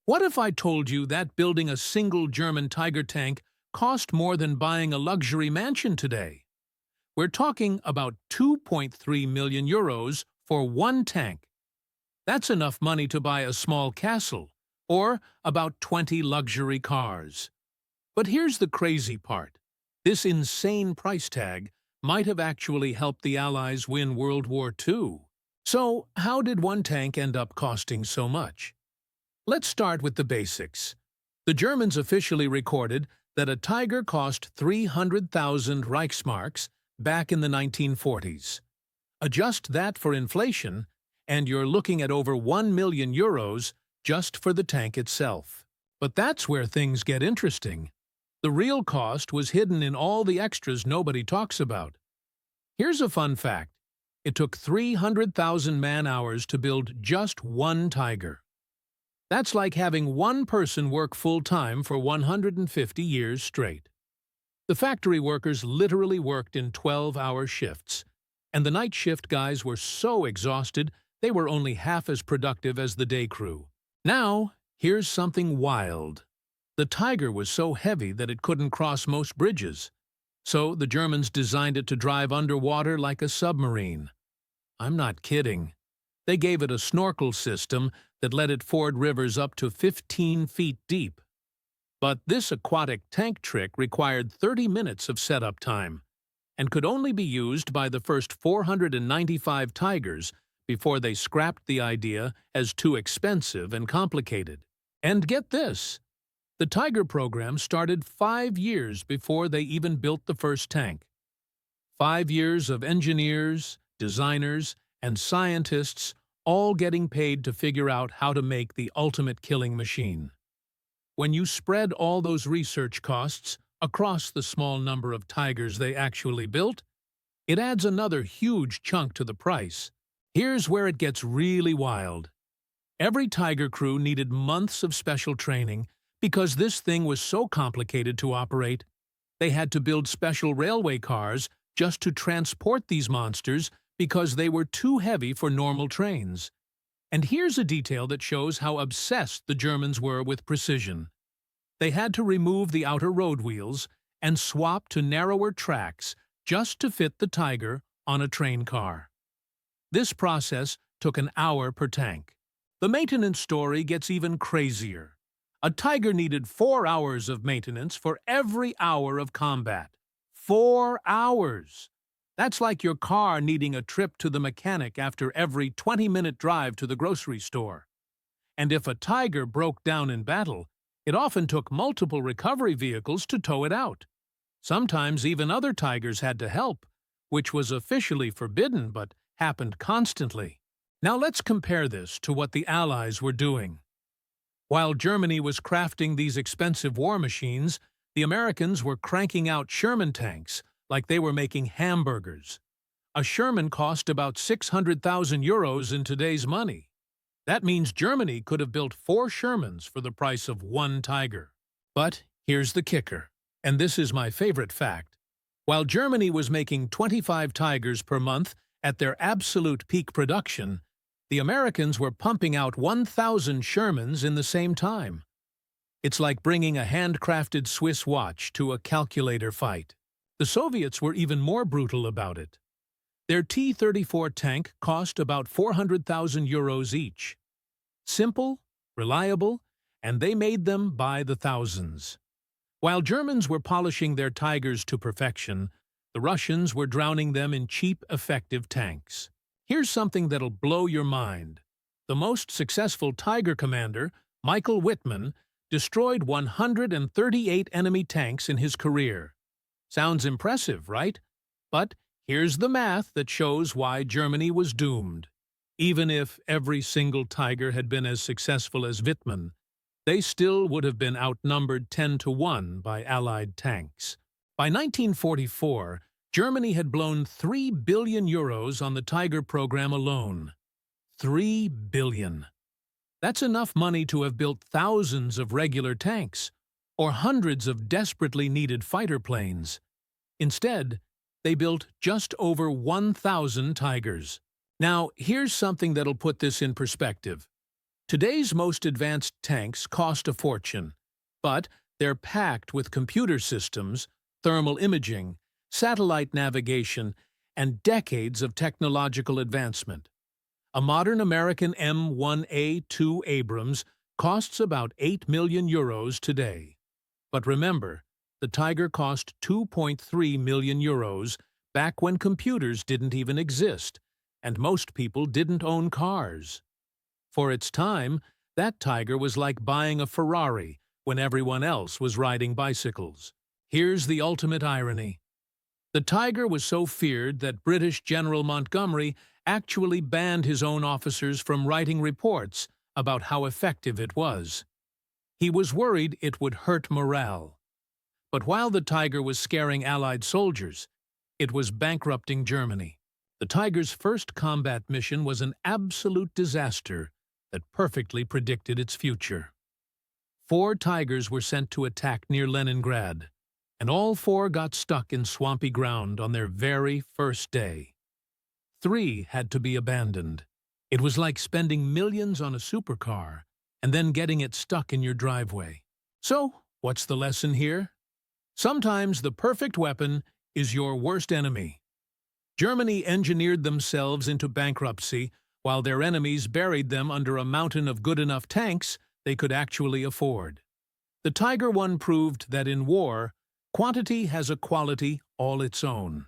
What if I told you that building a single German Tiger tank cost more than buying a luxury mansion today? We're talking about 2.3 million euros for one tank. That's enough money to buy a small castle, or about 20 luxury cars. But here's the crazy part. This insane price tag might have actually helped the Allies win World War II. So, how did one tank end up costing so much? Let's start with the basics. The Germans officially recorded that a Tiger cost 300,000 Reichsmarks back in the 1940s. Adjust that for inflation, and you're looking at over 1 million euros just for the tank itself. But that's where things get interesting. The real cost was hidden in all the extras nobody talks about. Here's a fun fact. It took 300,000 man-hours to build just one Tiger. That's like having one person work full-time for 150 years straight. The factory workers literally worked in 12-hour shifts, and the night shift guys were so exhausted they were only half as productive as the day crew. Now, here's something wild. The Tiger was so heavy that it couldn't cross most bridges, so the Germans designed it to drive underwater like a submarine. I'm not kidding. They gave it a snorkel system that let it ford rivers up to 15 feet deep. But this aquatic tank trick required 30 minutes of setup time and could only be used by the first 495 Tigers before they scrapped the idea as too expensive and complicated. And get this, the Tiger program started 5 years before they even built the first tank. 5 years of engineers, designers, and scientists all getting paid to figure out how to make the ultimate killing machine. When you spread all those research costs across the small number of Tigers they actually built, it adds another huge chunk to the price. Here's where it gets really wild. Every Tiger crew needed months of special training because this thing was so complicated to operate. They had to build special railway cars just to transport these monsters because they were too heavy for normal trains. And here's a detail that shows how obsessed the Germans were with precision. They had to remove the outer road wheels and swap to narrower tracks just to fit the Tiger on a train car. This process took an hour per tank. The maintenance story gets even crazier. A Tiger needed 4 hours of maintenance for every hour of combat. 4 hours! That's like your car needing a trip to the mechanic after every 20-minute drive to the grocery store. And if a Tiger broke down in battle, it often took multiple recovery vehicles to tow it out. Sometimes even other Tigers had to help, which was officially forbidden but happened constantly. Now let's compare this to what the Allies were doing. While Germany was crafting these expensive war machines, the Americans were cranking out Sherman tanks like they were making hamburgers. A Sherman cost about 600,000 euros in today's money. That means Germany could have built 4 Shermans for the price of one Tiger. But here's the kicker, and this is my favorite fact. While Germany was making 25 Tigers per month at their absolute peak production, the Americans were pumping out 1,000 Shermans in the same time. It's like bringing a handcrafted Swiss watch to a calculator fight. The Soviets were even more brutal about it. Their T-34 tank cost about 400,000 euros each. Simple, reliable, and they made them by the thousands. While Germans were polishing their Tigers to perfection, the Russians were drowning them in cheap, effective tanks. Here's something that'll blow your mind. The most successful Tiger commander, Michael Wittmann, destroyed 138 enemy tanks in his career. Sounds impressive, right? But here's the math that shows why Germany was doomed. Even if every single Tiger had been as successful as Wittmann, they still would have been outnumbered 10-1 by Allied tanks. By 1944, Germany had blown 3 billion euros on the Tiger program alone. 3 billion. That's enough money to have built thousands of regular tanks, or hundreds of desperately needed fighter planes. Instead, they built just over 1,000 Tigers. Now, here's something that'll put this in perspective. Today's most advanced tanks cost a fortune, but they're packed with computer systems, thermal imaging, satellite navigation, and decades of technological advancement. A modern American M1A2 Abrams costs about 8 million euros today. But remember, the Tiger cost 2.3 million euros back when computers didn't even exist, and most people didn't own cars. For its time, that Tiger was like buying a Ferrari when everyone else was riding bicycles. Here's the ultimate irony. The Tiger was so feared that British General Montgomery actually banned his own officers from writing reports about how effective it was. He was worried it would hurt morale. But while the Tiger was scaring Allied soldiers, it was bankrupting Germany. The Tiger's first combat mission was an absolute disaster that perfectly predicted its future. 4 Tigers were sent to attack near Leningrad, and all 4 got stuck in swampy ground on their very first day. 3 had to be abandoned. It was like spending millions on a supercar and then getting it stuck in your driveway. So, what's the lesson here? Sometimes the perfect weapon is your worst enemy. Germany engineered themselves into bankruptcy while their enemies buried them under a mountain of good enough tanks they could actually afford. The Tiger I proved that in war, quantity has a quality all its own.